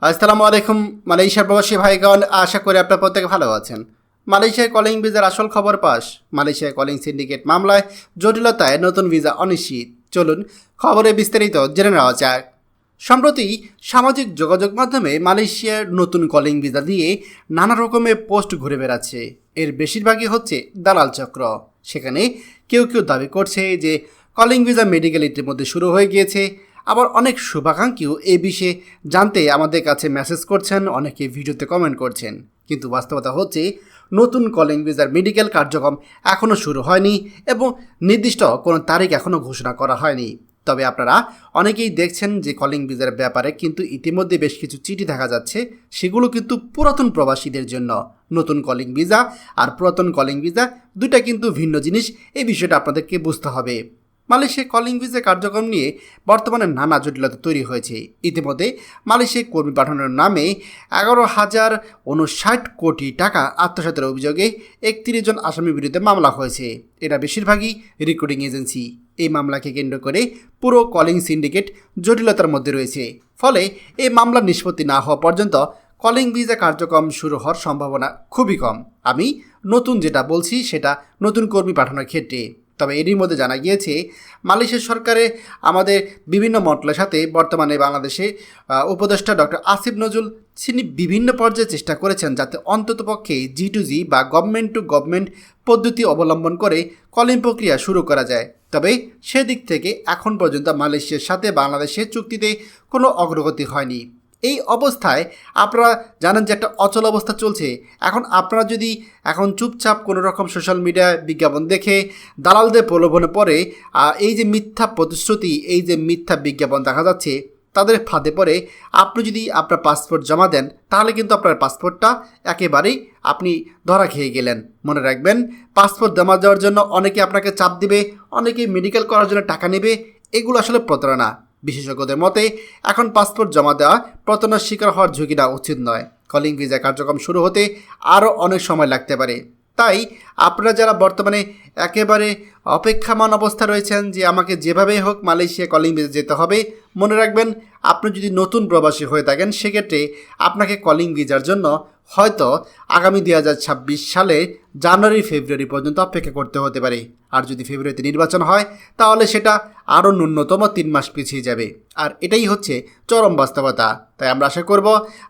আসসালামু আলাইকুম মালয়েশিয়ার প্রবাসী ভাইগণ, আশা করি আপনার প্রত্যেকে ভালো আছেন। মালয়েশিয়ায় কলিং ভিসার আসল খবর পাস। মালয়েশিয়ায় কলিং সিন্ডিকেট মামলায় জটিলতায় নতুন ভিসা অনিশ্চিত। চলুন খবরে বিস্তারিত জেনে নেওয়া যাক। সম্প্রতি সামাজিক যোগাযোগ মাধ্যমে মালয়েশিয়ার নতুন কলিং ভিসা দিয়ে নানা রকমের পোস্ট ঘুরে বেড়াচ্ছে। এর বেশিরভাগই হচ্ছে দালাল চক্র। সেখানে কেউ কেউ দাবি করছে যে কলিং ভিসা মেডিকেল ইতিমধ্যে শুরু হয়ে গিয়েছে। আবার অনেক শুভাকাঙ্ক্ষীও এই বিষয়ে জানতে আমাদের কাছে মেসেজ করছেন, অনেকে ভিডিওতে কমেন্ট করছেন। কিন্তু বাস্তবতা হচ্ছে নতুন কলিং ভিসার মেডিকেল কার্যক্রম এখনও শুরু হয়নি এবং নির্দিষ্ট কোনো তারিখ এখনও ঘোষণা করা হয়নি। তবে আপনারা অনেকেই দেখছেন যে কলিং ভিসার ব্যাপারে কিন্তু ইতিমধ্যে বেশ কিছু চিঠি দেখা যাচ্ছে। সেগুলো কিন্তু পুরাতন প্রবাসীদের জন্য। নতুন কলিং ভিসা আর পুরাতন কলিং ভিসা দুইটা কিন্তু ভিন্ন জিনিস। এই বিষয়টা আপনাদেরকে বুঝতে হবে। মালয়েশিয়া কলিং ভিসা কার্যক্রম নিয়ে বর্তমানে নানা জটিলতা তৈরি হয়েছে। ইতিমধ্যে মালয়েশিয়ায় কর্মী পাঠানোর নামে 11,059 কোটি টাকা আত্মসাতের অভিযোগে 31 জন আসামির বিরুদ্ধে মামলা হয়েছে। এরা বেশিরভাগই রিক্রুটিং এজেন্সি। এই মামলাকে কেন্দ্র করে পুরো কলিং সিন্ডিকেট জটিলতার মধ্যে রয়েছে। ফলে এই মামলার নিষ্পত্তি না হওয়া পর্যন্ত কলিং ভিসা কার্যক্রম শুরু হওয়ার সম্ভাবনা খুবই কম। আমি নতুন যেটা বলছি সেটা নতুন কর্মী পাঠানোর ক্ষেত্রে। তবে এরই মধ্যে জানা গিয়েছে মালয়েশিয়া সরকারে আমাদের বিভিন্ন মন্ত্রণালয়ের সাথে বর্তমানে বাংলাদেশে উপদেষ্টা ডক্টর আসিফ নজরুল তিনি বিভিন্ন পর্যায়ে চেষ্টা করেছেন যাতে অন্ততপক্ষে G2G বা গভর্নমেন্ট টু গভর্নমেন্ট পদ্ধতি অবলম্বন করে কলিং প্রক্রিয়া শুরু করা যায়। তবে সেদিক থেকে এখন পর্যন্ত মালয়েশিয়ার সাথে বাংলাদেশের চুক্তিতে কোনো অগ্রগতি হয়নি। এই অবস্থায় আপনারা জানেন যে একটা অচল অবস্থা চলছে। এখন আপনারা যদি এখন চুপচাপ কোনো রকম সোশ্যাল মিডিয়ায় বিজ্ঞাপন দেখে দালালদের প্রলোভনে পড়ে এই যে মিথ্যা প্রতিশ্রুতি, এই যে মিথ্যা বিজ্ঞাপন দেখা যাচ্ছে, তাদের ফাঁদে পড়ে আপনি যদি আপনার পাসপোর্ট জমা দেন তাহলে কিন্তু আপনার পাসপোর্টটা একেবারেই আপনি ধরা খেয়ে গেলেন। মনে রাখবেন, পাসপোর্ট জমা দেওয়ার জন্য অনেকে আপনাকে চাপ দিবে, অনেকে মেডিকেল করার জন্য টাকা নেবে। এগুলো আসলে প্রতারণা। বিশেষজ্ঞদের মতে এখন পাসপোর্ট জমা দেওয়া প্রতারণার শিকার হওয়ার ঝুঁকিটা উচিত নয়। কলিং ভিসা কার্যক্রম শুরু হতে আরও অনেক সময় লাগতে পারে। তাই আপনারা যারা বর্তমানে একেবারে অপেক্ষামান অবস্থা রয়েছেন যে আমাকে যেভাবেই হোক মালয়েশিয়া কলিং ভিসা যেতে হবে, মনে রাখবেন আপনি যদি নতুন প্রবাসী হয়ে থাকেন সেক্ষেত্রে আপনাকে কলিং ভিসার জন্য হয়তো আগামী 2026 সালে জানুয়ারি ফেব্রুয়ারি পর্যন্ত অপেক্ষা করতে হতে পারে। আর যদি ফেব্রুয়ারিতে নির্বাচন হয় তাহলে সেটা আরও ন্যূনতম 3 মাস পিছিয়ে যাবে। আর এটাই হচ্ছে চরম বাস্তবতা। তাই আমরা আশা করব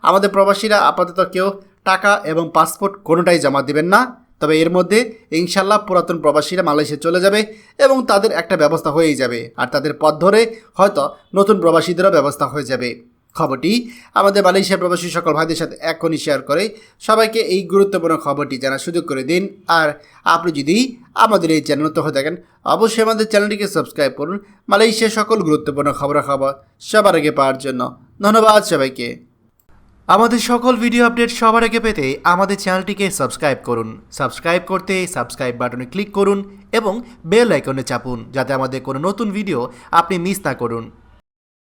আমাদের প্রবাসীরা আপাতত কেউ টাকা এবং পাসপোর্ট কোনোটাই জমা দেবেন না। তবে এর মধ্যে ইনশাল্লাহ পুরাতন প্রবাসীরা মালয়েশিয়া চলে যাবে এবং তাদের একটা ব্যবস্থা হয়েই যাবে। আর তাদের পথ ধরে হয়তো নতুন প্রবাসীদেরও ব্যবস্থা হয়ে যাবে। খবরটি আমাদের মালয়েশিয়া প্রবাসী সকল ভাইদের সাথে এখনই শেয়ার করে সবাইকে এই গুরুত্বপূর্ণ খবরটি জানার সুযোগ করে দিন। আর আপনি যদি আমাদের এই চ্যানেল নতুন হয়ে থাকেন অবশ্যই আমাদের চ্যানেলটিকে সাবস্ক্রাইব করুন মালয়েশিয়ার সকল গুরুত্বপূর্ণ খবরাখবর সবার আগে পাওয়ার জন্য। ধন্যবাদ সবাইকে। আমাদের সকল ভিডিও আপডেট সবার আগে পেতে আমাদের চ্যানেলটিকে সাবস্ক্রাইব করুন। সাবস্ক্রাইব করতে সাবস্ক্রাইব বাটনে ক্লিক করুন এবং বেল আইকনে চাপুন যাতে আমাদের কোনো নতুন ভিডিও আপনি মিস না করুন।